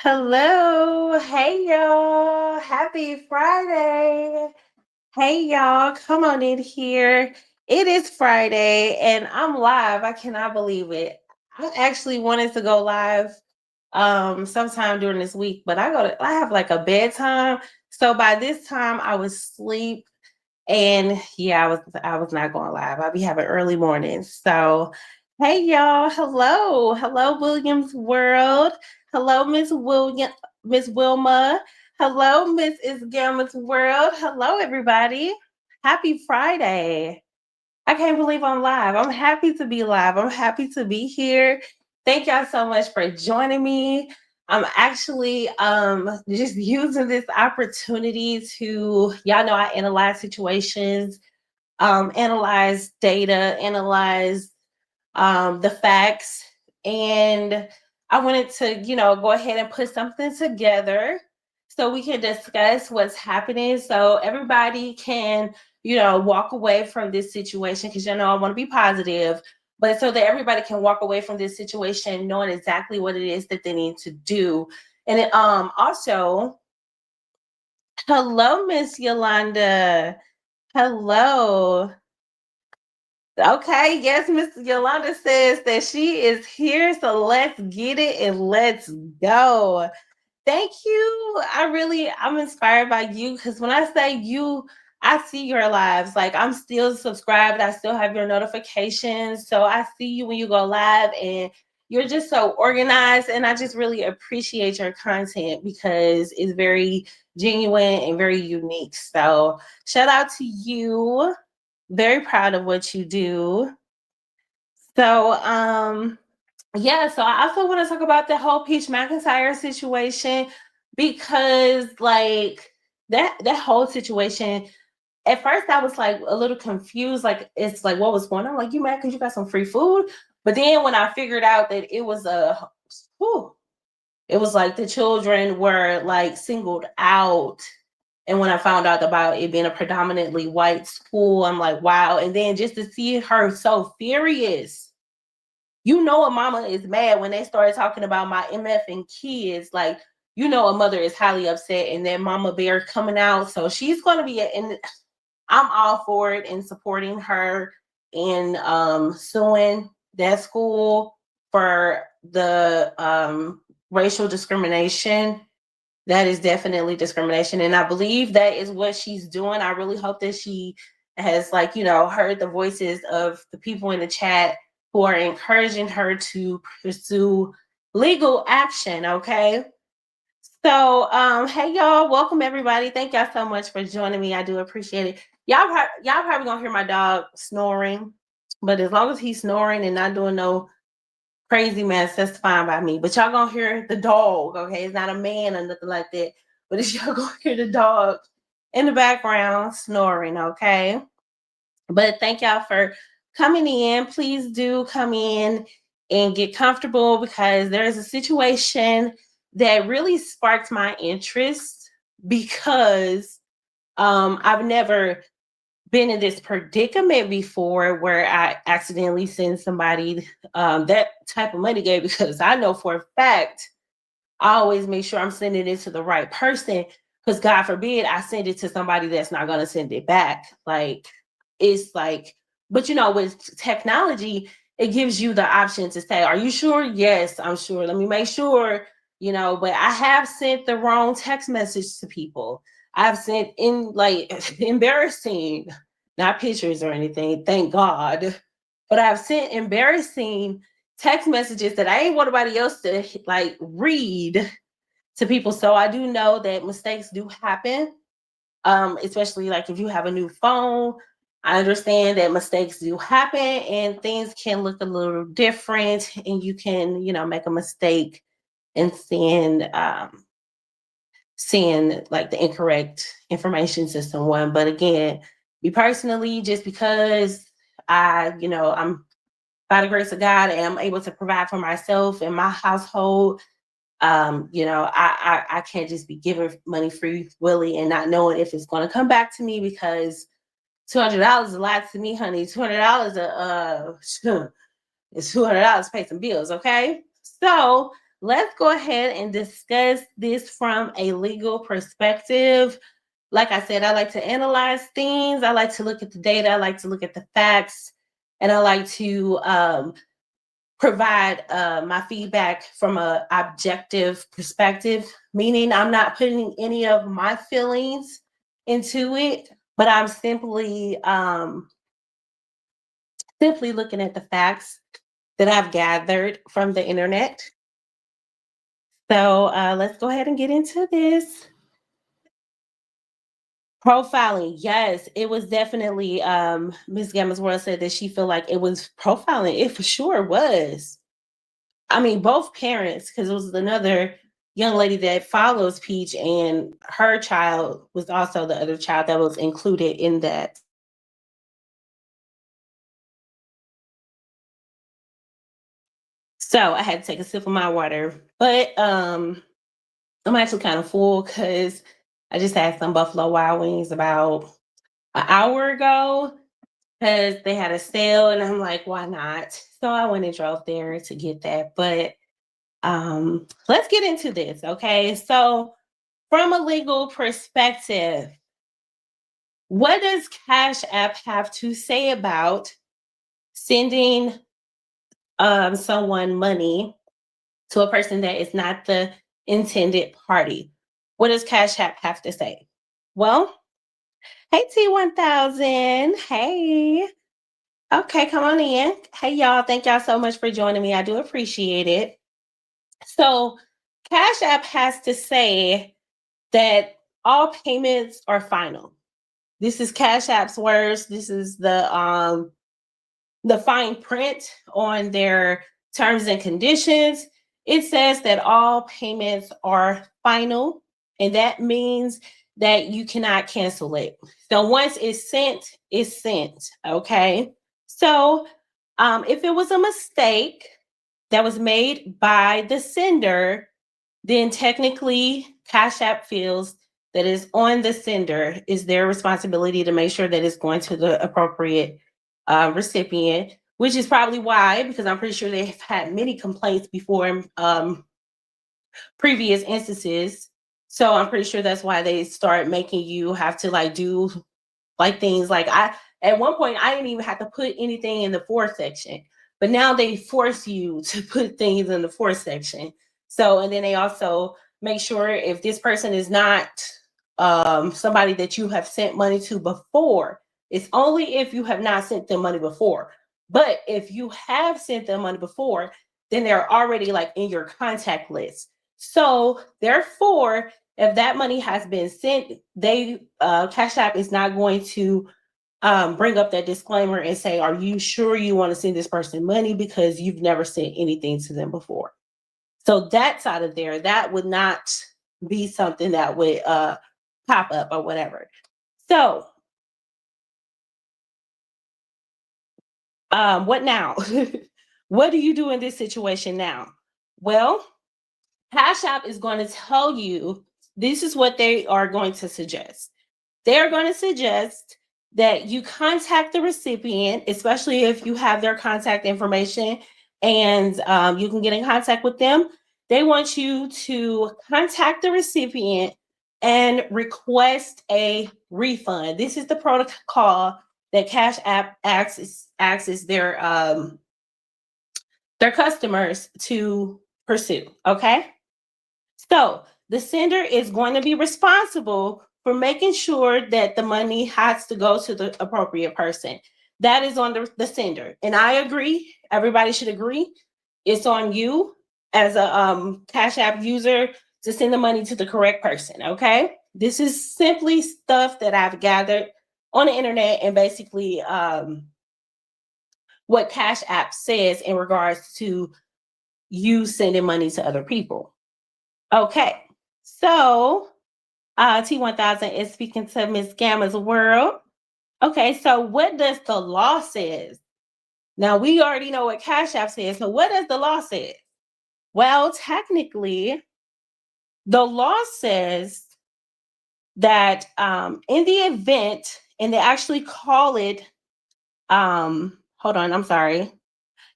Hello. Hey, y'all. Happy Friday. Hey, y'all. Come on in here. It is Friday and I'm live. I cannot believe it. I actually wanted to go live sometime during this week, but I have like a bedtime. So by this time I was asleep and yeah, I was not going live. I'll be having early mornings. So hey y'all, hello. Hello, Williams World. Hello, Miss Wilma. Hello, Miss Isgamma's World. Hello, everybody. Happy Friday. I can't believe I'm live. I'm happy to be live. I'm happy to be here. Thank y'all so much for joining me. I'm actually just using this opportunity to y'all know I analyze situations, analyze data, analyze the facts, and I wanted to, go ahead and put something together so we can discuss what's happening so everybody can, walk away from this situation because, I want to be positive, but so that everybody can walk away from this situation knowing exactly what it is that they need to do. And also, hello, Miss Yolanda. Hello. Okay, yes, Miss Yolanda says that she is here, so let's get it and let's go. Thank you. I'm inspired by you because when I say you, I see your lives. Like I'm still subscribed, I still have your notifications. So I see you when you go live and you're just so organized. And I just really appreciate your content because it's very genuine and very unique. So shout out to you. Very proud of what you do. So, yeah, so I also want to talk about the whole Peach McIntyre situation because like that whole situation, at first I was like a little confused, like it's like what was going on? Like you mad because you got some free food? But then when I figured out that whew, it was like the children were like singled out. And when I found out about it being a predominantly white school, I'm like, wow. And then just to see her so furious, a mama is mad when they started talking about my MF and kids. Like, a mother is highly upset and then mama bear coming out. So she's going to be, and I'm all for it and supporting her in suing that school for the racial discrimination. That is definitely discrimination. And I believe that is what she's doing. I really hope that she has, like, heard the voices of the people in the chat who are encouraging her to pursue legal action. Okay. So, hey y'all, welcome everybody. Thank y'all so much for joining me. I do appreciate it. Y'all probably gonna hear my dog snoring, but as long as he's snoring and not doing no crazy mess, that's fine by me. But y'all gonna hear the dog, okay? It's not a man or nothing like that. But it's y'all gonna hear the dog in the background snoring, okay? But thank y'all for coming in. Please do come in and get comfortable because there's a situation that really sparked my interest because I've never been in this predicament before where I accidentally send somebody that type of money game because I know for a fact I always make sure I'm sending it to the right person because God forbid I send it to somebody that's not going to send it back. Like it's like, but with technology, it gives you the option to say, "Are you sure?" Yes, I'm sure. Let me make sure. But I have sent the wrong text message to people. I've sent in like embarrassing, not pictures or anything, thank God. But I've sent embarrassing text messages that I ain't want nobody else to like read to people. So I do know that mistakes do happen, especially like if you have a new phone. I understand that mistakes do happen and things can look a little different, and you can, make a mistake and send like the incorrect information to someone. But again, me personally, just because I'm by the grace of God am able to provide for myself and my household. I can't just be giving money free willy and not knowing if it's going to come back to me because $200 is a lot to me, honey. $200 is $200 to pay some bills, okay? So let's go ahead and discuss this from a legal perspective. Like I said, I like to analyze things. I like to look at the data. I like to look at the facts. And I like to provide my feedback from an objective perspective, meaning I'm not putting any of my feelings into it, but I'm simply looking at the facts that I've gathered from the internet. So let's go ahead and get into this. Profiling, yes, it was definitely. Miss Gamma's World said that she felt like it was profiling. It for sure was. I mean, both parents, because it was another young lady that follows Peach, and her child was also the other child that was included in that. So I had to take a sip of my water, but I'm actually kind of full because I just had some Buffalo Wild Wings about an hour ago because they had a sale, and I'm like, why not? So I went and drove there to get that. But let's get into this, okay? So from a legal perspective, what does Cash App have to say about sending someone money to a person that is not the intended party? What does Cash App have to say? Well, hey T1000, hey. Okay, come on in. Hey y'all, thank y'all so much for joining me. I do appreciate it. So, Cash App has to say that all payments are final. This is Cash App's words. This is the fine print on their terms and conditions. It says that all payments are final, and that means that you cannot cancel it. So once it's sent. Okay. So if it was a mistake that was made by the sender, then technically Cash App feels that is on the sender, is their responsibility to make sure that it's going to the appropriate recipient, which is probably why, because I'm pretty sure they've had many complaints before previous instances. So I'm pretty sure that's why they start making you have to like do like things like I at one point I didn't even have to put anything in the for section, but now they force you to put things in the for section. So and then they also make sure if this person is not somebody that you have sent money to before. It's only if you have not sent them money before. But if you have sent them money before, then they're already like in your contact list. So therefore, if that money has been sent, they Cash App is not going to bring up that disclaimer and say, "Are you sure you want to send this person money because you've never sent anything to them before?" So that side of there, that would not be something that would pop up or whatever. So, what now? What do you do in this situation now? Well, Cash App is going to tell you this is what they are going to suggest. They're going to suggest that you contact the recipient, especially if you have their contact information and you can get in contact with them. They want you to contact the recipient and request a refund. This is the protocol that Cash App asks their customers to pursue. Okay. So the sender is going to be responsible for making sure that the money has to go to the appropriate person. That is on the sender. And I agree. Everybody should agree. It's on you as a Cash App user to send the money to the correct person. Okay. This is simply stuff that I've gathered on the internet and basically what Cash App says in regards to you sending money to other people. Okay. So T1000 is speaking to Miss Gamma's World. Okay, so what does the law says? Now we already know what Cash App says. So what does the law say? Well, technically, the law says that in the event, and they actually call it, hold on, I'm sorry.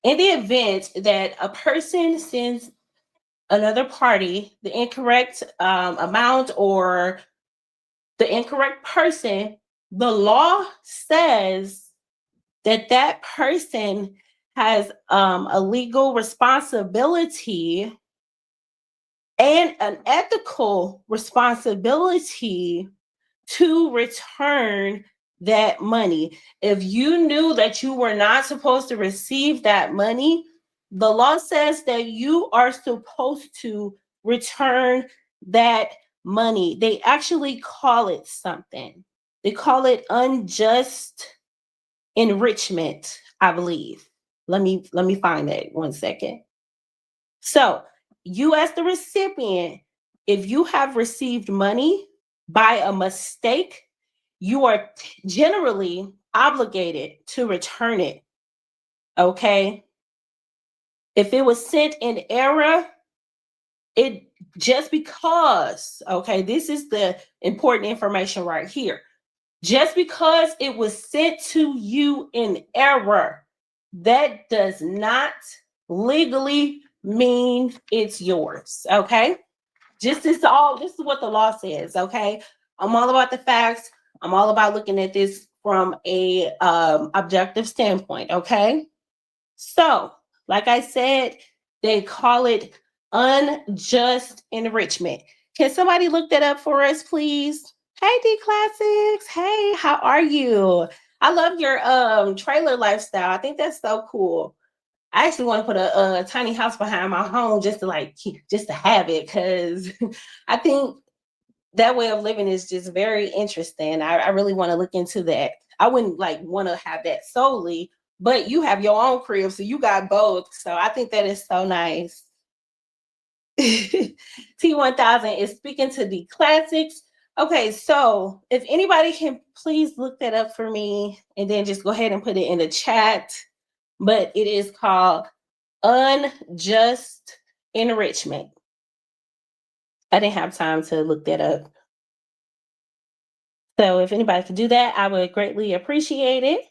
In the event that a person sends another party the incorrect amount or the incorrect person, the law says that that person has a legal responsibility and an ethical responsibility to return that money. If you knew that you were not supposed to receive that money, the law says that you are supposed to return that money. They actually call it something. They call it unjust enrichment, I believe. Let me find that 1 second. So, you as the recipient, if you have received money by a mistake, you are generally obligated to return it. Okay? If it was sent in error, it just because, okay, this is the important information right here. Just because it was sent to you in error, that does not legally mean it's yours. Okay. This is what the law says. Okay. I'm all about the facts. I'm all about looking at this from a objective standpoint. Okay. So, like I said, they call it unjust enrichment. Can somebody look that up for us, please? Hey, D Classics. Hey, how are you? I love your trailer lifestyle. I think that's so cool. I actually want to put a tiny house behind my home just to just to have it, because I think that way of living is just very interesting. I really want to look into that. I wouldn't want to have that solely, but you have your own crib, so you got both. So I think that is so nice. T1000 is speaking to the classics. Okay, so if anybody can please look that up for me and then just go ahead and put it in the chat. But it is called unjust enrichment. I didn't have time to look that up. So if anybody could do that, I would greatly appreciate it.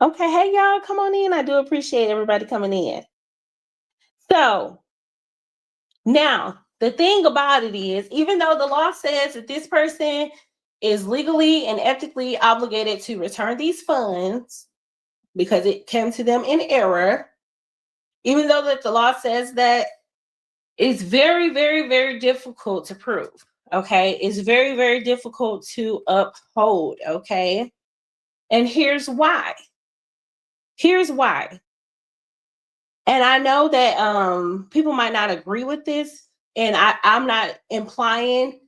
Okay, hey y'all, come on in. I do appreciate everybody coming in. So now the thing about it is, even though the law says that this person is legally and ethically obligated to return these funds because it came to them in error, even though that the law says that, it's very, very, very difficult to prove. Okay, it's very, very difficult to uphold. Okay, and here's why. Here's why. And I know that people might not agree with this, and I'm not implying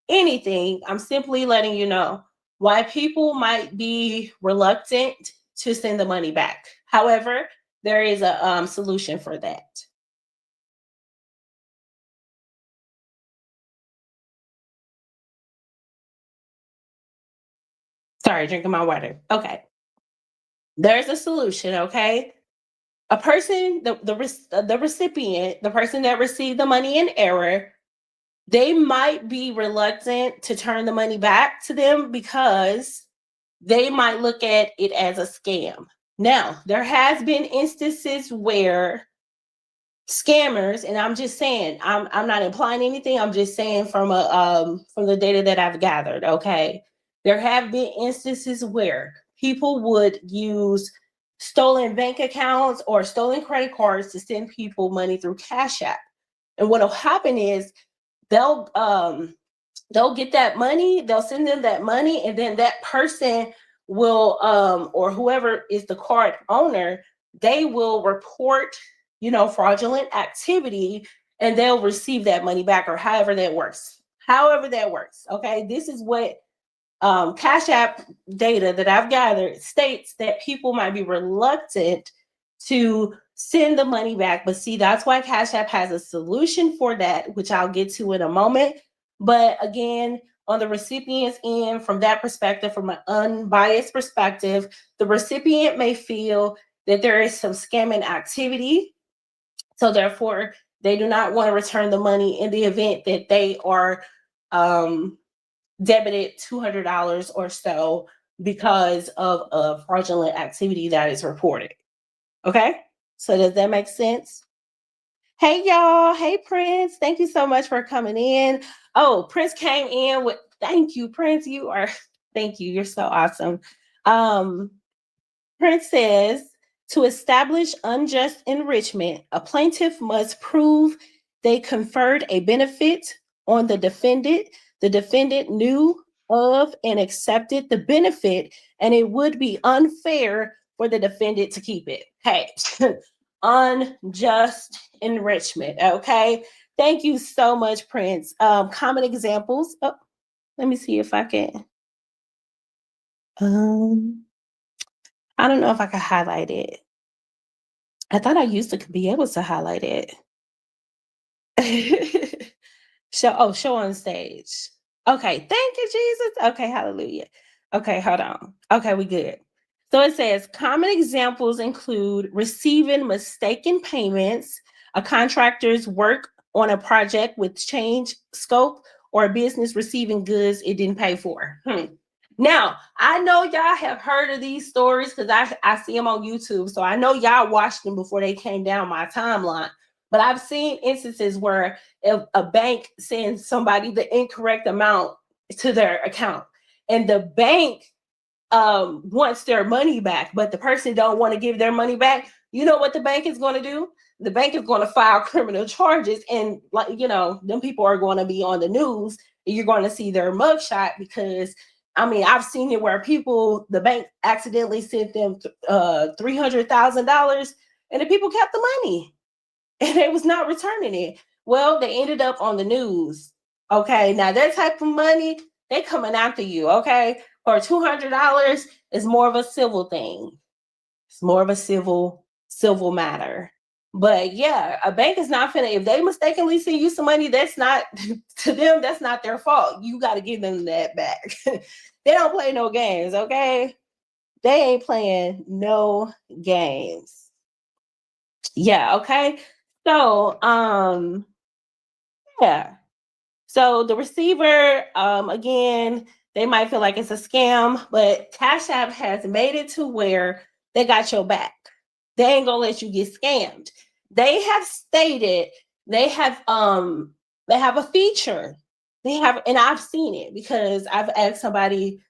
anything. I'm simply letting you know why people might be reluctant to send the money back. However, there is a solution for that. Sorry, drinking my water. Okay. There's a solution, okay? A person, the recipient, the person that received the money in error, they might be reluctant to turn the money back to them because they might look at it as a scam. Now, there has been instances where scammers, and I'm just saying, I'm not implying anything. I'm just saying from the data that I've gathered. Okay, there have been instances where people would use stolen bank accounts or stolen credit cards to send people money through Cash App, and what'll happen is they'll get that money, they'll send them that money, and then that person will or whoever is the card owner, they will report fraudulent activity, and they'll receive that money back, or however that works. Okay, this is what Cash App data that I've gathered states, that people might be reluctant to send the money back. But see, that's why Cash App has a solution for that, which I'll get to in a moment. But again, on the recipient's end, from that perspective, from an unbiased perspective, the recipient may feel that there is some scamming activity. So therefore, they do not want to return the money in the event that they are debited $200 or so because of a fraudulent activity that is reported. Okay, so does that make sense? Hey, y'all. Hey, Prince. Thank you so much for coming in. Oh, Prince came in with thank you, Prince. You are thank you. You're so awesome. Um, Prince says to establish unjust enrichment, a plaintiff must prove they conferred a benefit on the defendant knew of and accepted the benefit, and it would be unfair for the defendant to keep it. Okay. Unjust enrichment. Okay. Thank you so much, Prince. Common examples. Oh, let me see if I can. Um, I don't know if I can highlight it. I thought I used to be able to highlight it. Show on stage. Okay, thank you, Jesus. Okay, hallelujah. Okay, hold on. Okay, we good. So it says common examples include receiving mistaken payments, a contractor's work on a project with change scope, or a business receiving goods it didn't pay for. Now, I know y'all have heard of these stories because I see them on YouTube. So I know y'all watched them before they came down my timeline. But I've seen instances where if a bank sends somebody the incorrect amount to their account and the bank wants their money back, but the person don't want to give their money back, you know what the bank is going to do? The bank is going to file criminal charges, and them people are going to be on the news, and you're going to see their mugshot because I've seen it where the bank accidentally sent them $300,000, and the people kept the money, and they was not returning it. Well, they ended up on the news. Okay, now that type of money, they coming after you. Okay, for $200 is more of a civil thing. It's more of a civil matter. But yeah, a bank is not finna, if they mistakenly send you some money, that's not to them, that's not their fault. You got to give them that back. They don't play no games, okay? They ain't playing no games. Yeah, okay. So, yeah. So the receiver, again, they might feel like it's a scam, but Cash App has made it to where they got your back. They ain't gonna let you get scammed. They have stated they have a feature. They have, and I've seen it because I've asked somebody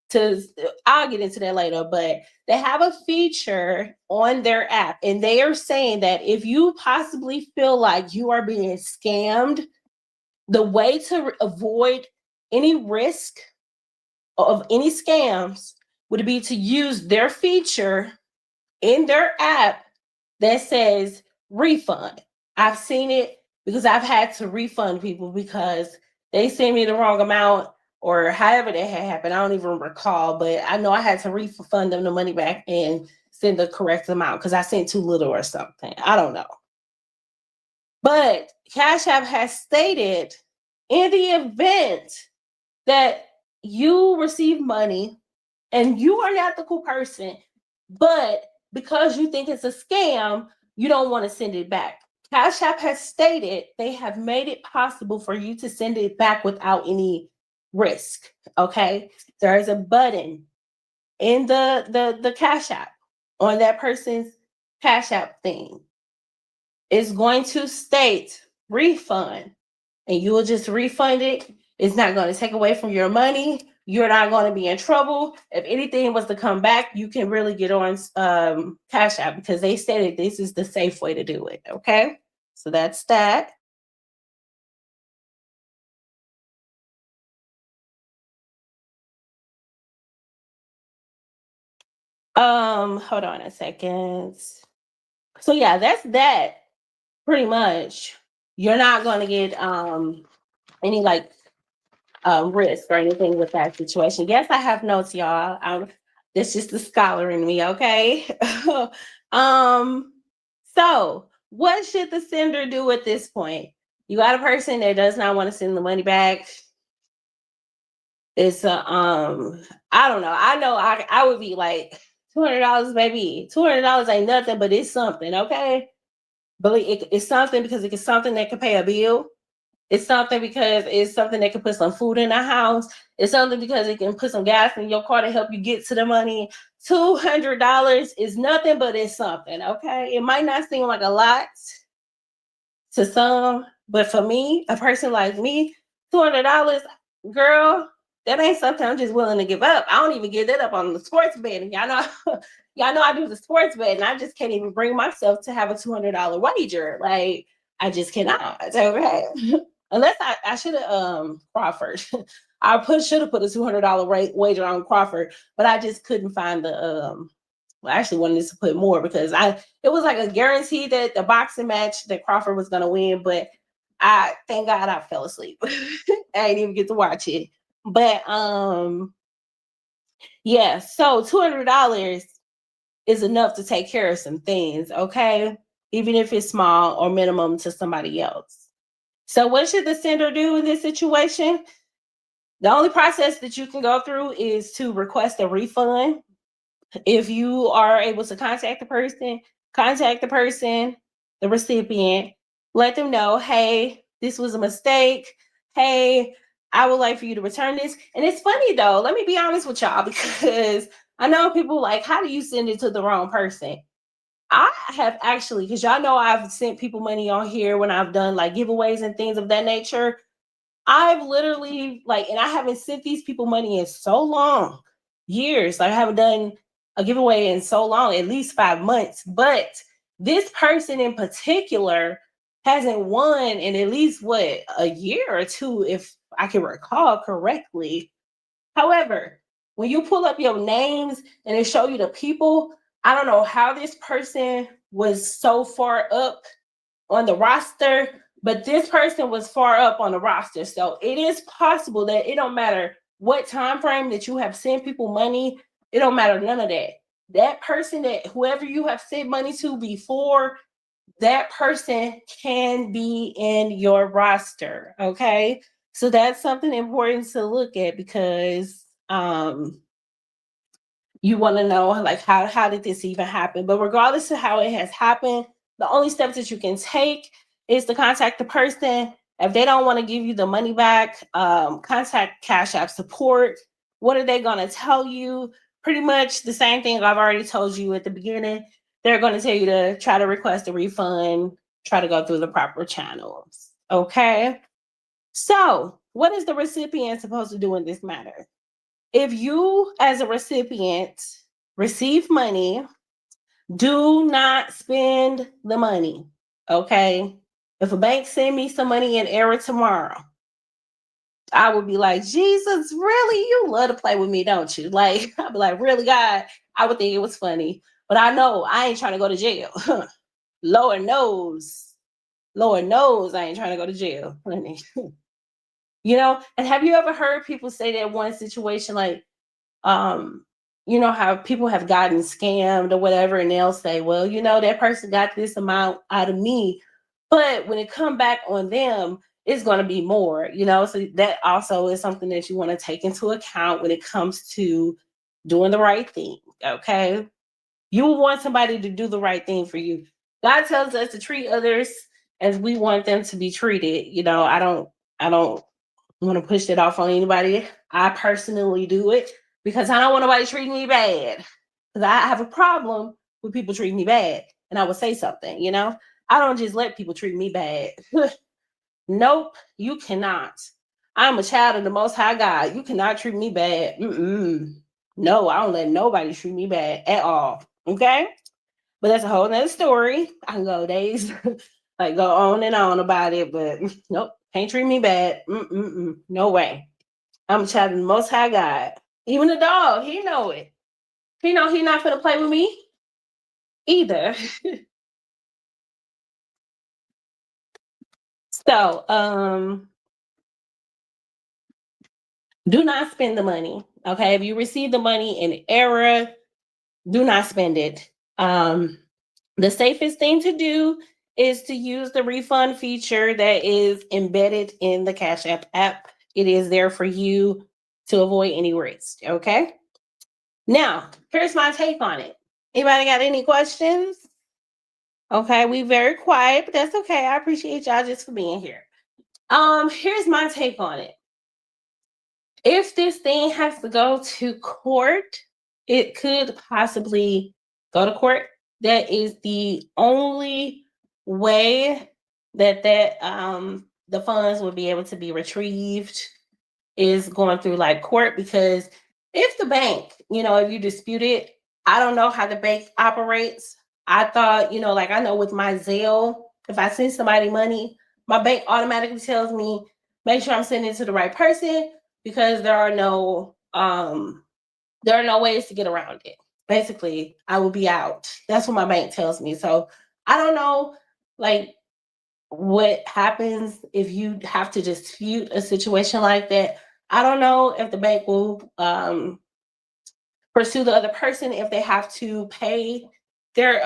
to, I'll get into that later, but they have a feature on their app, and they are saying that if you possibly feel like you are being scammed, the way to avoid any risk of any scams would be to use their feature in their app that says refund. I've seen it because I've had to refund people because they sent me the wrong amount or however that had happened. I don't even recall, but I know I had to refund them the money back and send the correct amount because I sent too little or something. I don't know. But Cash App has stated in the event that you receive money and you are an ethical person, but because you think it's a scam, you don't want to send it back. Cash App has stated they have made it possible for you to send it back without any risk. Okay. There is a button in the Cash App on that person's Cash App thing. It's going to state refund, and you will just refund it. It's not going to take away from your money. You're not going to be in trouble. If anything was to come back, you can really get on Cash App because they stated this is the safe way to do it. Okay, so that's that. Hold on a second. So yeah, that's that. Pretty much, you're not going to get any like risk or anything with that situation. Yes, I have notes, y'all. That's just the scholar in me, okay? um, so what should the sender do at this point? You got a person that does not want to send the money back. It's I don't know. I know I would be like $200, baby. $200 ain't nothing, but it's something, okay? But it's something because it's something that can pay a bill. It's something because it's something that can put some food in the house. It's something because it can put some gas in your car to help you get to the money. $200 is nothing, but it's something, okay? It might not seem like a lot, to some, but for me, a person like me, $200, girl, that ain't something I'm just willing to give up. I don't even give that up on the sports betting. Y'all know, y'all know I do the sports betting. I just can't even bring myself to have a $200 wager. Like I just cannot. Okay, unless I should have Crawford. I should have put a $200 wager on Crawford, but I just couldn't find the well, I actually wanted to put more because it was like a guarantee that the boxing match that Crawford was gonna win, but I thank God I fell asleep. I didn't even get to watch it. But yeah, so $200 is enough to take care of some things, okay? Even if it's small or minimum to somebody else. So what should the sender do in this situation? The only process that you can go through is to request a refund. If you are able to contact the person, the recipient, let them know, hey, this was a mistake. Hey, I would like for you to return this. And it's funny though, let me be honest with y'all, because I know people like, how do you send it to the wrong person? I have actually, because y'all know I've sent people money on here when I've done like giveaways and things of that nature. I've literally like, and I haven't sent these people money in so long, years. Like I haven't done a giveaway in so long, at least 5 months. But this person in particular hasn't won in at least what, a year or two, if I can recall correctly. However, when you pull up your names and it show you the people, I don't know how this person was so far up on the roster, but this person was far up on the roster. So it is possible that it don't matter what time frame that you have sent people money, it don't matter none of that. That person, that whoever you have sent money to before, that person can be in your roster. Okay. So that's something important to look at, because you want to know like how did this even happen. But regardless of how it has happened, the only steps that you can take is to contact the person. If they don't want to give you the money back, contact Cash App support. What are they going to tell you? Pretty much the same thing I've already told you at the beginning. They're going to tell you to try to request a refund, try to go through the proper channels. Okay. So what is the recipient supposed to do in this matter? If you, as a recipient, receive money, do not spend the money. Okay. If a bank send me some money in error tomorrow, I would be like, Jesus, really? You love to play with me, don't you? Like, I'd be like, really, God? I would think it was funny. But I know I ain't trying to go to jail. Lord knows. Lord knows I ain't trying to go to jail, honey. You know, and have you ever heard people say that one situation like, you know how people have gotten scammed or whatever, and they'll say, well, you know, that person got this amount out of me, but when it come back on them, it's going to be more, you know. So that also is something that you want to take into account when it comes to doing the right thing. Okay, you want somebody to do the right thing for you. God tells us to treat others as we want them to be treated. You know, I don't want to push it off on anybody. I personally do it because I don't want nobody treating me bad. Because I have a problem with people treating me bad. And I would say something, you know? I don't just let people treat me bad. Nope, you cannot. I'm a child of the Most High God. You cannot treat me bad. No, I don't let nobody treat me bad at all. Okay? But that's a whole nother story. I can go days, like go on and on about it, but nope, can't treat me bad. No way. I'm a child of the Most High God. Even the dog, he know it. He know he not gonna play with me either. So, do not spend the money. Okay, if you receive the money in error, do not spend it. The safest thing to do is to use the refund feature that is embedded in the Cash app. It is there for you to avoid any risk. Okay. Now, here's my take on it. Anybody got any questions? Okay, we very quiet, but that's okay. I appreciate y'all just for being here. Here's my take on it. If this thing has to go to court, it could possibly go to court. That is the only way that the funds would be able to be retrieved is going through like court, because if the bank, if you dispute it, I don't know how the bank operates. I thought, like I know with my Zelle, if I send somebody money, my bank automatically tells me make sure I'm sending it to the right person, because there are no ways to get around it. Basically, I will be out. That's what my bank tells me. So I don't know, like, what happens if you have to dispute a situation like that. I don't know if the bank will pursue the other person if they have to pay their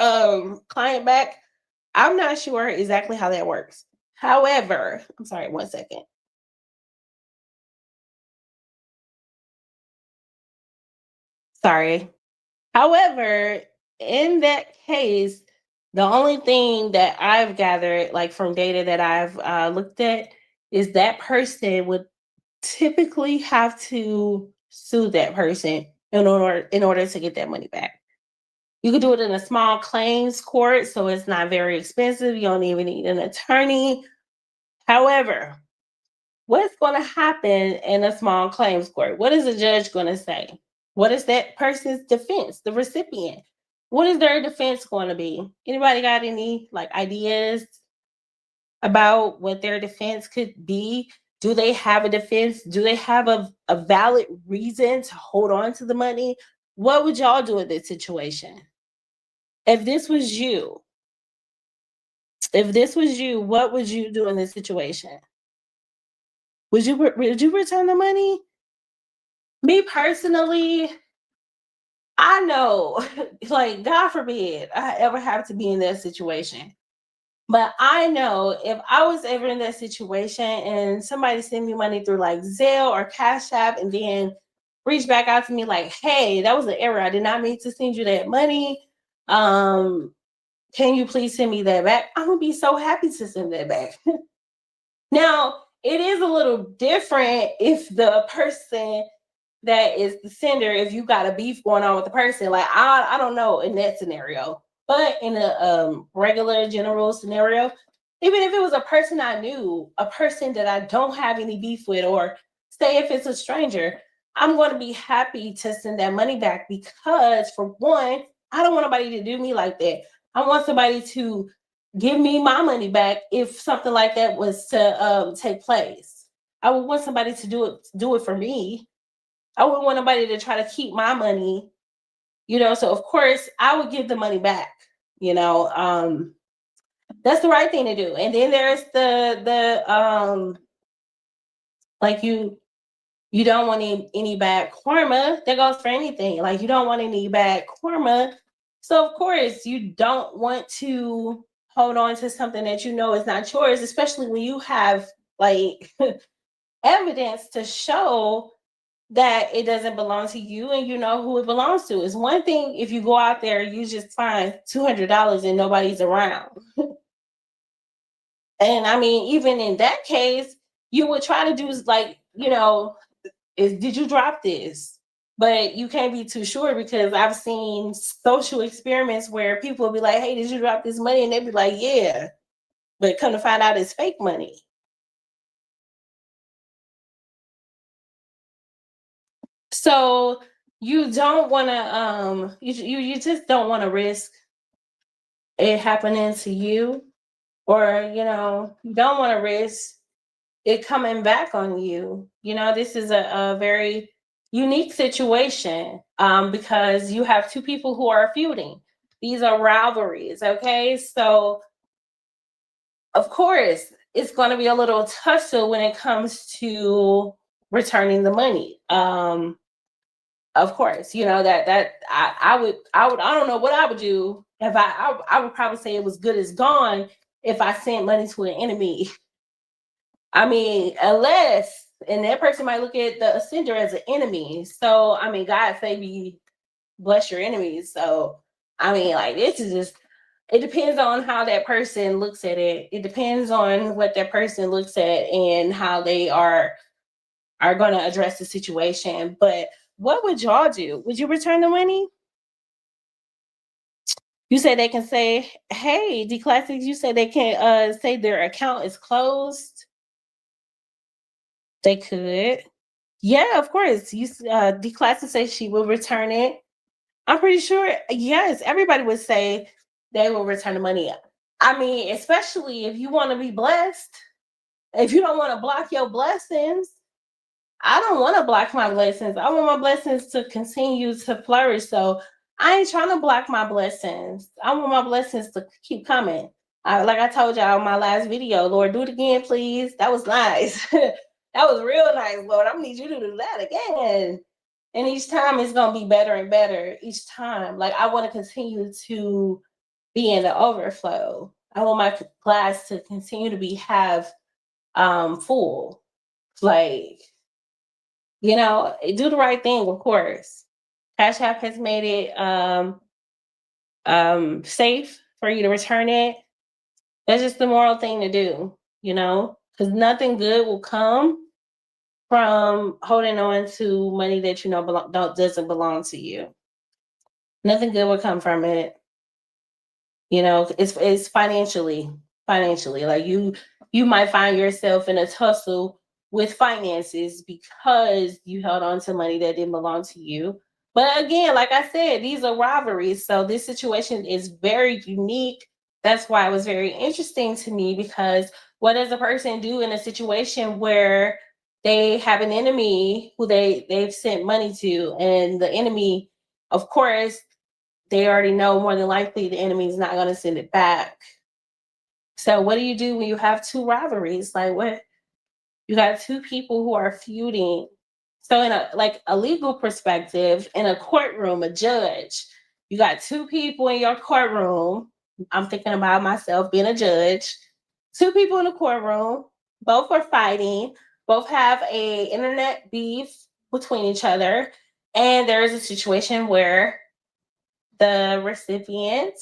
client back. I'm not sure exactly how that works. However, I'm sorry, one second. Sorry. However, in that case, the only thing that I've gathered, like from data that I've looked at, is that person would typically have to sue that person in order to get that money back. You could do it in a small claims court, so it's not very expensive. You don't even need an attorney. However, what's going to happen in a small claims court? What is the judge going to say? What is that person's defense, the recipient? What is their defense going to be? Anybody got any like ideas about what their defense could be? Do they have a defense? Do they have a valid reason to hold on to the money? What would y'all do in this situation? If this was you, what would you do in this situation? Would you return the money? Me personally, I know, like, God forbid I ever have to be in that situation. But I know if I was ever in that situation and somebody sent me money through like Zelle or Cash App and then reach back out to me like, hey, that was an error. I did not mean to send you that money. Um, can you please send me that back? I'm gonna be so happy to send that back. Now, it is a little different if the person that is the sender, if you got a beef going on with the person, like I don't know in that scenario, but in a regular general scenario, even if it was a person I knew, a person that I don't have any beef with, or say if it's a stranger, I'm going to be happy to send that money back, because for one, I don't want nobody to do me like that. I want somebody to give me my money back if something like that was to take place. I would want somebody to do it for me. I wouldn't want nobody to try to keep my money, So of course I would give the money back, you know. That's the right thing to do. And then there's the like you don't want any bad karma. That goes for anything. Like you don't want any bad karma. So of course you don't want to hold on to something that you know is not yours, especially when you have like evidence to show that it doesn't belong to you and you know who it belongs to. It's one thing if you go out there, you just find $200 and nobody's around. And I mean, even in that case, you would try to do like, did you drop this? But you can't be too sure, because I've seen social experiments where people will be like, hey, did you drop this money? And they'd be like, yeah. But come to find out it's fake money. So you don't want to you just don't want to risk it happening to you, or you don't want to risk it coming back on you. This is a very unique situation, because you have two people who are feuding. These are rivalries. Okay, so of course it's going to be a little tussle when it comes to returning the money. Of course, that I don't know what I would do if I would probably say it was good as gone if I sent money to an enemy. I mean, unless, and that person might look at the sender as an enemy. So I mean, God say be bless your enemies. So I mean, like, this is just, it depends on how that person looks at it. It depends on what that person looks at and how they are going to address the situation. But what would y'all do? Would you return the money? You say they can say, hey, D-Classics, you say they can say their account is closed. They could. Yeah, of course. D-Classics say she will return it. I'm pretty sure, yes, everybody would say they will return the money. I mean, especially if you want to be blessed, if you don't want to block your blessings, I don't want to block my blessings. I want my blessings to continue to flourish. So I ain't trying to block my blessings. I want my blessings to keep coming. Like I told y'all in my last video, Lord, do it again, please. That was nice. That was real nice, Lord. I need you to do that again. And each time it's gonna be better and better each time. Like I want to continue to be in the overflow. I want my glass to continue to be have full. Like, do the right thing, of course. Cash App has made it safe for you to return it. That's just the moral thing to do, because nothing good will come from holding on to money that doesn't belong to you. Nothing good will come from it. It's financially like you might find yourself in a tussle with finances because you held on to money that didn't belong to you. But again, like I said, these are rivalries, so this situation is very unique. That's why it was very interesting to me, because what does a person do in a situation where they have an enemy who they've sent money to, and the enemy, of course, they already know more than likely the enemy is not going to send it back. So what do you do when you have two rivalries? Like, what? You got two people who are feuding. So in a legal perspective, in a courtroom, a judge, you got two people in your courtroom. I'm thinking about myself being a judge. Two people in the courtroom, both are fighting, both have a internet beef between each other, and there is a situation where the recipient,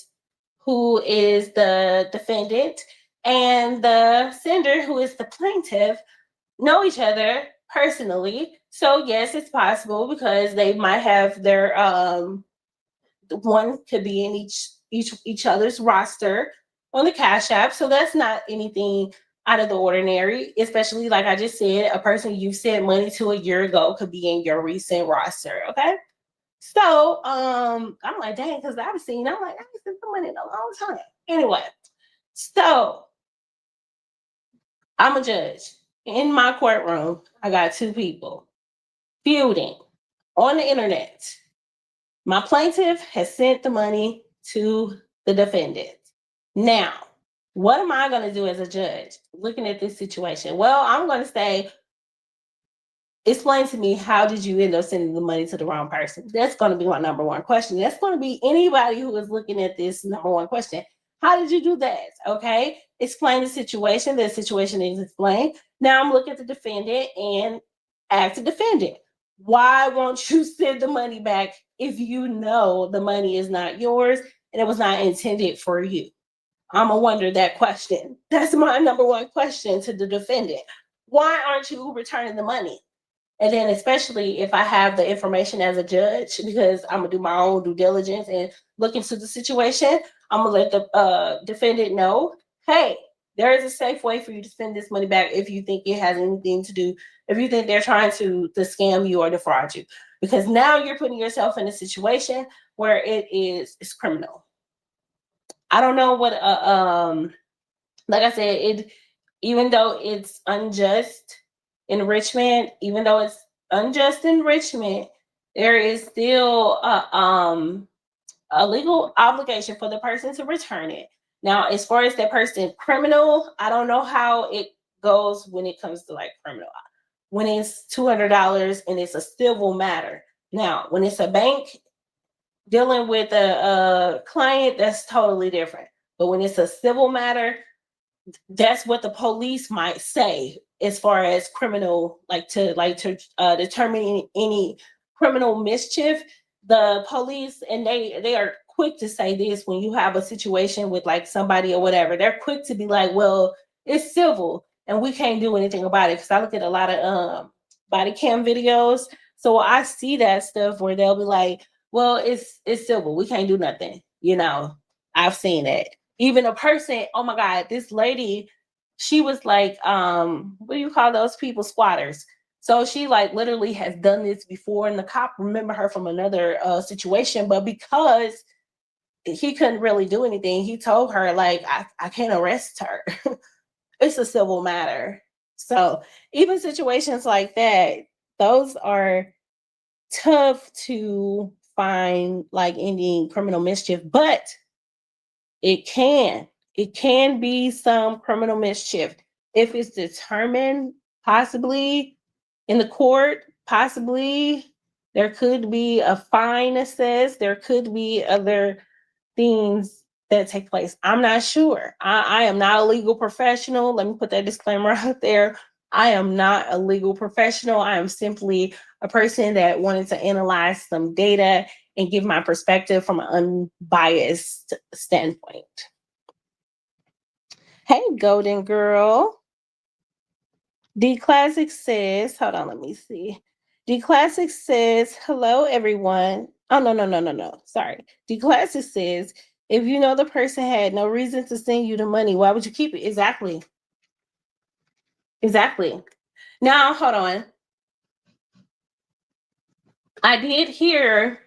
who is the defendant, and the sender, who is the plaintiff, know each other personally. So yes, it's possible, because they might have their one could be in each other's roster on the Cash App. So that's not anything out of the ordinary, especially like I just said, a person you sent money to a year ago could be in your recent roster. Okay. So I'm like, dang, because I'm like, I haven't sent the money in a long time. Anyway, so I'm a judge. In my courtroom, I got two people feuding on the internet. My plaintiff has sent the money to the defendant. Now, what am I going to do as a judge looking at this situation? Well, I'm going to say, explain to me, how did you end up sending the money to the wrong person? That's going to be my number one question. That's going to be anybody who is looking at this number one question. How did you do that? Okay. Explain the situation. The situation is explained. Now I'm looking at the defendant and ask the defendant, why won't you send the money back if you know the money is not yours and it was not intended for you? I'm going to wonder that question. That's my number one question to the defendant. Why aren't you returning the money? And then, especially if I have the information as a judge, because I'm gonna do my own due diligence and look into the situation, I'm gonna let the defendant know, hey, there is a safe way for you to send this money back if you think it has anything to do, if you think they're trying to scam you or defraud you, because now you're putting yourself in a situation where it's criminal. I don't know what like I said, even though it's unjust enrichment, there is still a legal obligation for the person to return it. Now, as far as that person criminal, I don't know how it goes when it comes to like criminal. When it's $200 and it's a civil matter. Now, when it's a bank dealing with a client, that's totally different. But when it's a civil matter, that's what the police might say as far as criminal, to determine any criminal mischief. The police, and they are quick to say this when you have a situation with like somebody or whatever. They're quick to be like, well, it's civil and we can't do anything about it. Because I look at a lot of body cam videos, so I see that stuff where they'll be like, well, it's civil, we can't do nothing. I've seen it. Even a person, oh my God, this lady, she was like, what do you call those people? Squatters. So she like literally has done this before, and the cop remember her from another situation, but because he couldn't really do anything, he told her like, I can't arrest her. It's a civil matter. So even situations like that, those are tough to find like any criminal mischief, but it can be some criminal mischief if it's determined, possibly in the court, possibly there could be a fine assessed, there could be other things that take place. I'm not sure. I am not a legal professional. Let me put that disclaimer out there. I am not a legal professional. I am simply a person that wanted to analyze some data and give my perspective from an unbiased standpoint. Hey, Golden Girl. D Classic says, hold on, let me see. D Classic says, hello, everyone. Oh, no. Sorry. D Classic says, if you know the person had no reason to send you the money, why would you keep it? Exactly. Now, hold on. I did hear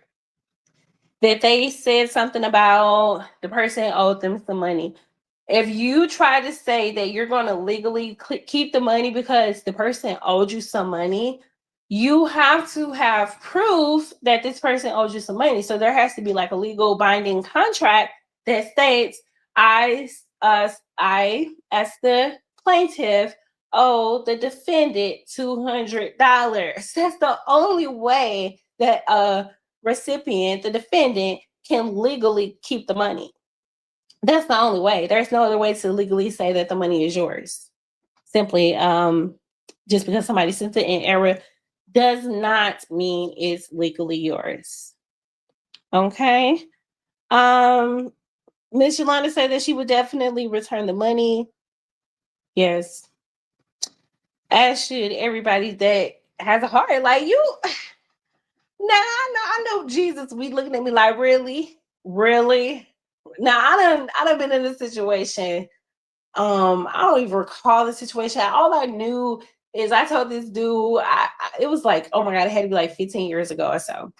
that they said something about the person owed them some money. If you try to say that you're going to legally keep the money because the person owed you some money, you have to have proof that this person owes you some money. So there has to be like a legal binding contract that states, I as the plaintiff, owe the defendant $200. That's the only way that a recipient, the defendant, can legally keep the money. That's the only way. There's no other way to legally say that the money is yours. Simply, just because somebody sent it in error does not mean it's legally yours. Okay. Miss Yolanda said that she would definitely return the money. Yes. As should everybody that has a heart. Like you. Now I know Jesus be looking at me like, really? Really? Now I done been in a situation. I don't even recall the situation. All I knew is I told this dude, it was like, oh my God, it had to be like 15 years ago or so.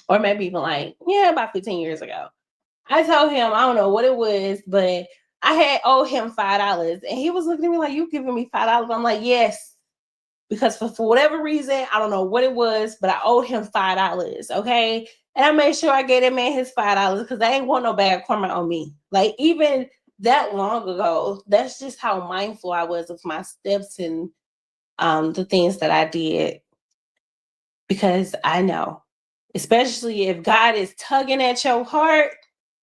Or maybe even like, yeah, about 15 years ago. I told him, I don't know what it was, but I had owed him $5. And he was looking at me like, you giving me $5? I'm like, yes. Because for whatever reason, I don't know what it was, but I owed him $5. Okay. And I made sure I gave that man his $5 because I ain't want no bad karma on me. Like even that long ago, that's just how mindful I was of my steps and the things that I did. Because I know, especially if God is tugging at your heart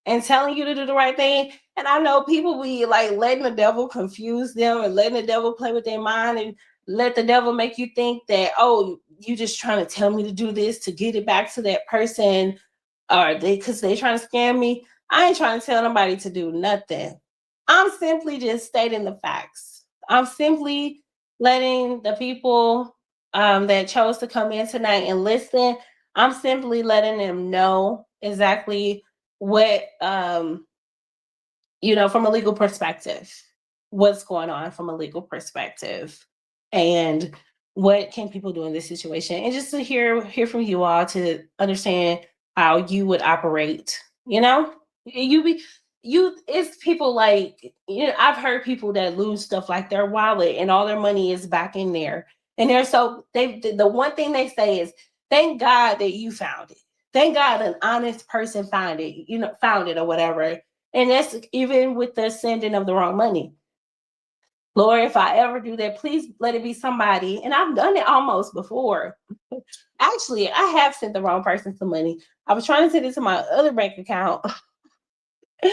and telling you to do the right thing. And I know people be like letting the devil confuse them and letting the devil play with their mind and let the devil make you think that, oh, you just trying to tell me to do this to get it back to that person, or because they trying to scam me. I ain't trying to tell nobody to do nothing. I'm simply just stating the facts. I'm simply letting the people that chose to come in tonight and listen, I'm simply letting them know exactly what from a legal perspective, what's going on from a legal perspective, and what can people do in this situation, and just to hear from you all to understand how you would operate. It's people like, I've heard people that lose stuff like their wallet and all their money is back in there, and the one thing they say is, thank God that you found it, thank God an honest person found it or whatever. And that's even with the sending of the wrong money. Lord, if I ever do that, please let it be somebody. And I've done it almost before. Actually, I have sent the wrong person some money. I was trying to send it to my other bank account. But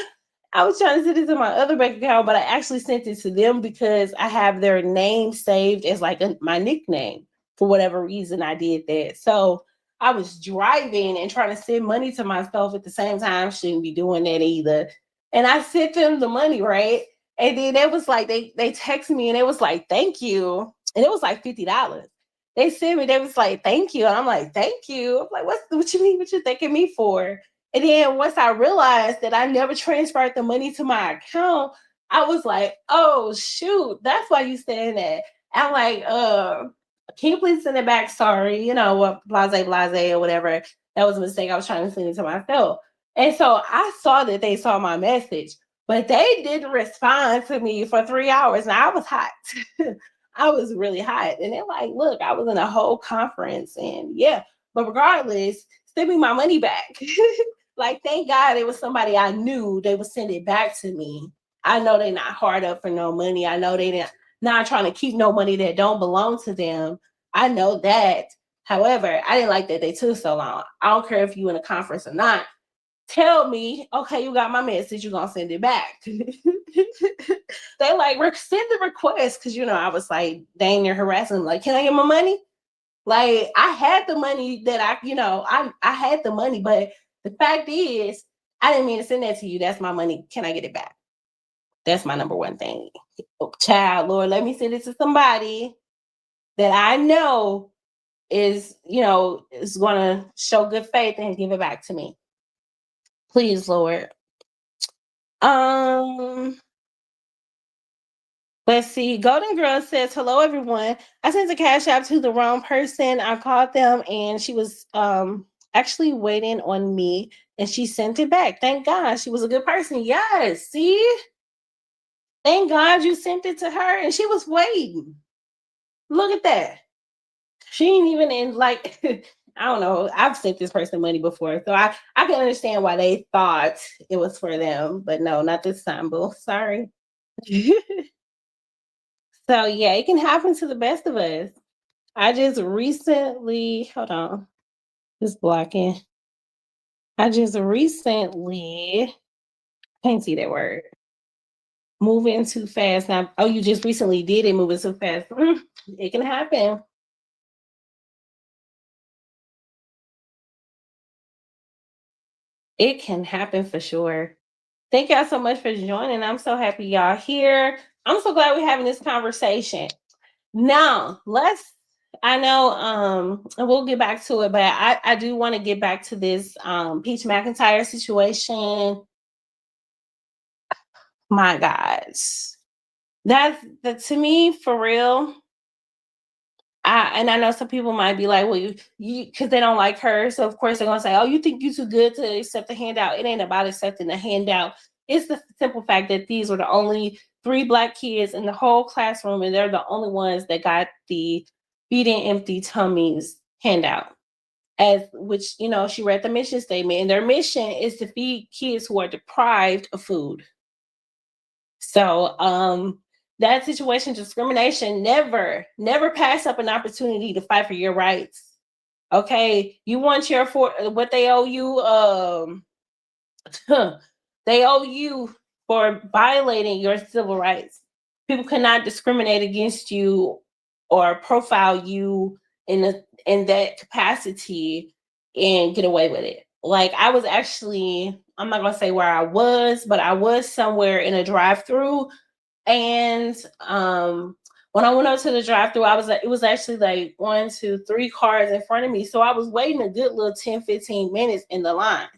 I actually sent it to them because I have their name saved as like my nickname. For whatever reason, I did that. So I was driving and trying to send money to myself at the same time. Shouldn't be doing that either. And I sent them the money, right? And then it was like they texted me and it was like, thank you. And it was like $50. They sent me, they was like, thank you. And I'm like, thank you. I'm like, what you mean? What you thanking me for? And then once I realized that I never transferred the money to my account, I was like, oh shoot, that's why you saying that. I'm like, can you please send it back? Sorry, what, blase, or whatever. That was a mistake. I was trying to send it to myself. And so I saw that they saw my message, but they didn't respond to me for 3 hours. Now I was hot. I was really hot. And they're like, look, I was in a whole conference and yeah, but regardless, send me my money back. Like, thank God it was somebody I knew they would send it back to me. I know they're not hard up for no money. I know they not trying to keep no money that don't belong to them. I know that. However, I didn't like that they took so long. I don't care if you in a conference or not. Tell me, okay, you got my message, you're gonna send it back. They like send the request because I was like dang near harassing them. Like, can I get my money? Like, I had the money that I had the money, but the fact is, I didn't mean to send that to you. That's my money. Can I get it back? That's my number one thing. Oh, child, Lord, let me send it to somebody that I know is going to show good faith and give it back to me. Please, Lord. Let's see. Golden Girl says, hello, everyone. I sent a cash app to the wrong person. I called them and she was actually waiting on me and she sent it back. Thank God. She was a good person. Yes. See? Thank God you sent it to her and she was waiting. Look at that. She ain't even in like, I don't know. I've sent this person money before. So I can understand why they thought it was for them. But no, not this time, boo. Sorry. So yeah, it can happen to the best of us. I just recently, hold on, just blocking. I just recently, can't see that word. Moving too fast. Now, oh, you just recently did it moving too fast. It can happen. It can happen for sure. Thank y'all so much for joining. I'm so happy y'all here. I'm so glad we're having this conversation. Now, I know and we'll get back to it, but I do want to get back to this Peach McIntyre situation. My gosh. That's that to me for real. I know some people might be like, well, you because they don't like her. So of course they're gonna say, oh, you think you're too good to accept the handout. It ain't about accepting the handout. It's the simple fact that these were the only 3 Black kids in the whole classroom, and they're the only ones that got the feeding empty tummies handout. As which, she read the mission statement, and their mission is to feed kids who are deprived of food. So that situation, discrimination, never pass up an opportunity to fight for your rights. Okay, you want your for what they owe you. They owe you for violating your civil rights. People cannot discriminate against you or profile you in that capacity and get away with it. Like, I was actually, I'm not gonna say where I was, but I was somewhere in a drive-through, and when I went up to the drive-through, it was actually like 1, 2, 3 cars in front of me. So I was waiting a good little 10, 15 minutes in the line.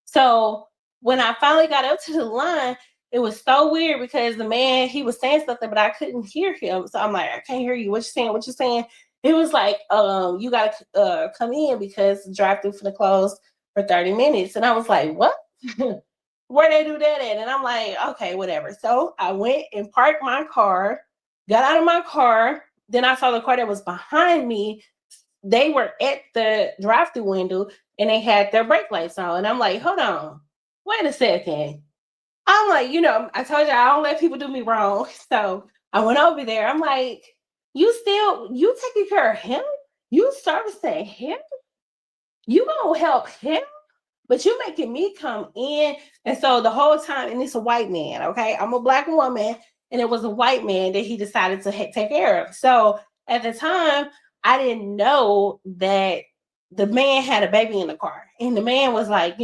So when I finally got up to the line, it was so weird because the man, he was saying something, but I couldn't hear him. So I'm like, I can't hear you. What you saying? What you saying? It was like, you gotta come in because the drive-through for the close for 30 minutes. And I was like, what? Where they do that at? And I'm like, okay, whatever. So I went and parked my car, got out of my car. Then I saw the car that was behind me. They were at the drive-through window and they had their brake lights on. And I'm like, hold on, wait a second. I'm like, I told you I don't let people do me wrong. So I went over there. I'm like, you taking care of him? You servicing him? You gonna help him? But you making me come in. And so the whole time, and it's a white man, okay? I'm a Black woman, and it was a white man that he decided to take care of. So at the time, I didn't know that the man had a baby in the car. And the man was like,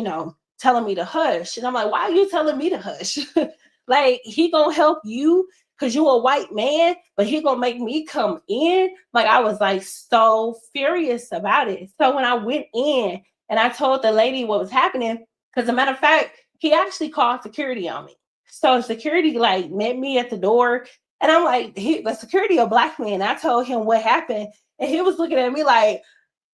telling me to hush. And I'm like, why are you telling me to hush? Like, he gonna help you because you a white man, but he gonna make me come in? Like, I was like so furious about it. So when I went in, and I told the lady what was happening, Because a matter of fact, he actually called security on me. So security like met me at the door, and I'm like, the security a black man. I told him what happened, and he was looking at me like,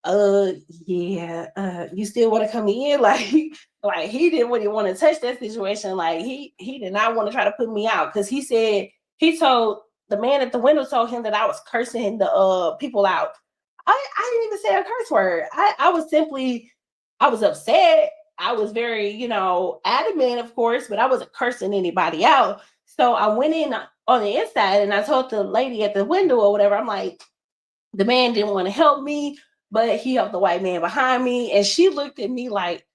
yeah, you still want to come in? Like he didn't really want to touch that situation. Like he did not want to try to put me out because he said he told the man at the window told him that I was cursing the people out. I didn't even say a curse word. I was simply I was upset. I was very, adamant, of course, but I wasn't cursing anybody out. So I went in on the inside and I told the lady at the window or whatever, I'm like, the man didn't want to help me, but he helped the white man behind me. And she looked at me like,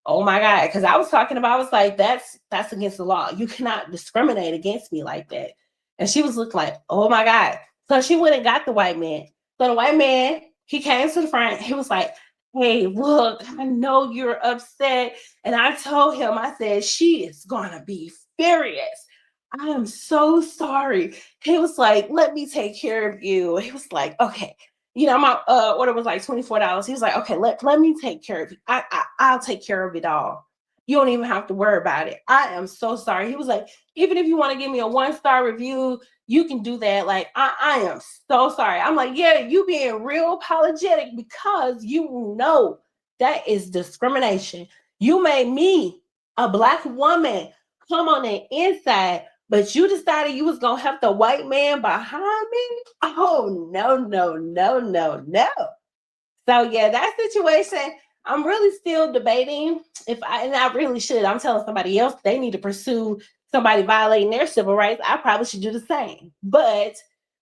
oh my God. Cause I was talking about, I was like, that's against the law. You cannot discriminate against me like that. And she was looking like, oh my God. So she went and got the white man. So the white man, he came to the front. He was like, hey, look, I know you're upset. And I told him, I said, she is gonna be furious. I am so sorry. He was like, let me take care of you. He was like, okay. My order was like $24. He was like, okay, let me take care of you. I'll take care of it all. You don't even have to worry about it. I am so sorry. He was like, even if you want to give me a 1-star review, you can do that. Like, I am so sorry. I'm like, yeah, you being real apologetic because you know that is discrimination. You made me, a black woman, come on the inside, but you decided you was gonna help the white man behind me? Oh no, no, no, no, no. So yeah, that situation, I'm really still debating and I really should. I'm telling somebody else they need to pursue somebody violating their civil rights. I probably should do the same. But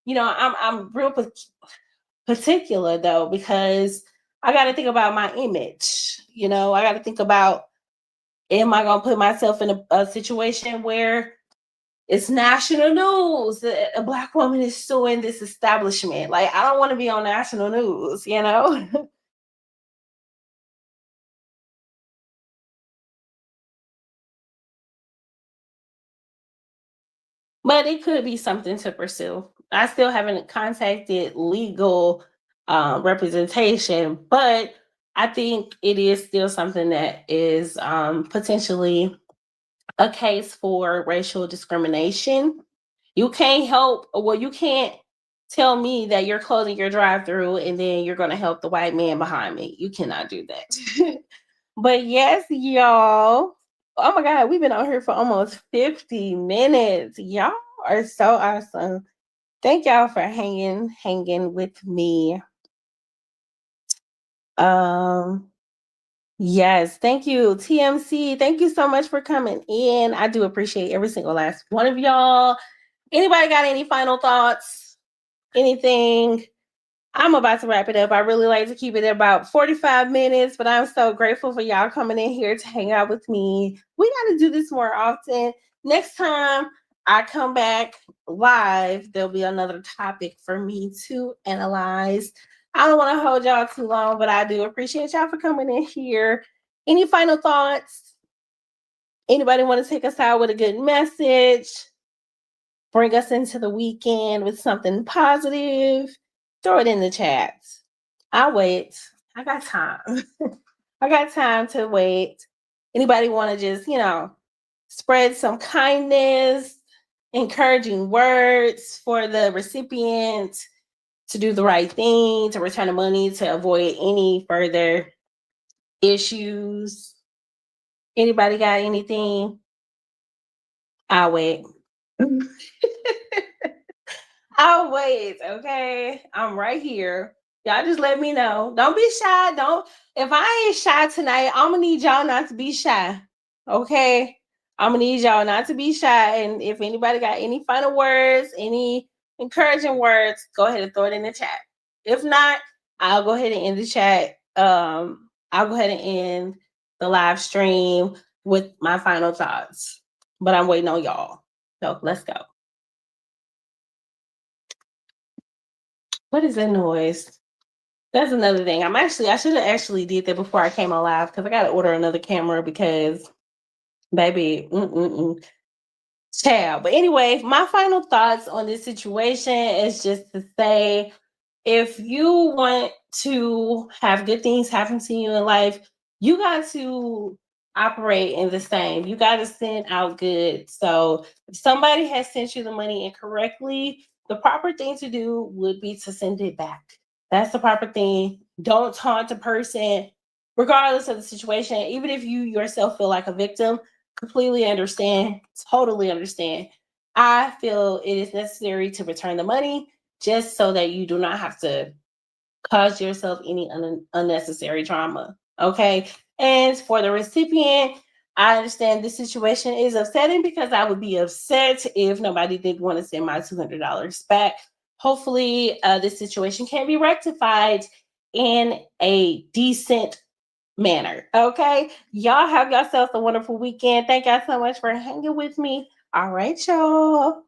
I'm real particular though, because I got to think about my image. I got to think about, am I gonna put myself in a situation where it's national news that a black woman is suing this establishment? Like, I don't want to be on national news. But it could be something to pursue. I still haven't contacted legal representation, but I think it is still something that is potentially a case for racial discrimination. You can't you can't tell me that you're closing your drive through and then you're going to help the white man behind me. You cannot do that. But yes, y'all. Oh my God, we've been on here for almost 50 minutes. Y'all are so awesome. Thank y'all for hanging with me. Um, yes, thank you, TMC. Thank you so much for coming in. I do appreciate every single last one of y'all. Anybody got any final thoughts? Anything? I'm about to wrap it up. I really like to keep it at about 45 minutes, but I'm so grateful for y'all coming in here to hang out with me. We got to do this more often. Next time I come back live, there'll be another topic for me to analyze. I don't want to hold y'all too long, but I do appreciate y'all for coming in here. Any final thoughts? Anybody want to take us out with a good message? Bring us into the weekend with something positive? Throw it in the chat. I'll wait. I got time. I got time to wait. Anybody want to just, spread some kindness, encouraging words for the recipient to do the right thing, to return the money, to avoid any further issues? Anybody got anything? I'll wait. I'll wait, okay? I'm right here. Y'all just let me know. Don't be shy. If I ain't shy tonight, I'm gonna need y'all not to be shy. Okay? I'm gonna need y'all not to be shy. And if anybody got any final words, any encouraging words, go ahead and throw it in the chat. If not, I'll go ahead and end the chat. I'll go ahead and end the live stream with my final thoughts. But I'm waiting on y'all. So let's go. What is that noise? That's another thing. I should have actually did that before I came on live because I got to order another camera because, baby, child. But anyway, my final thoughts on this situation is just to say, if you want to have good things happen to you in life, you got to operate in the same. You got to send out good. So if somebody has sent you the money incorrectly, the proper thing to do would be to send it back. That's the proper thing. Don't taunt a person, regardless of the situation. Even if you yourself feel like a victim, completely understand, totally understand. I feel it is necessary to return the money just so that you do not have to cause yourself any unnecessary trauma. Okay. And for the recipient, I understand this situation is upsetting because I would be upset if nobody did want to send my $200 back. Hopefully, this situation can be rectified in a decent manner. Okay. Y'all have yourselves a wonderful weekend. Thank y'all so much for hanging with me. All right, y'all.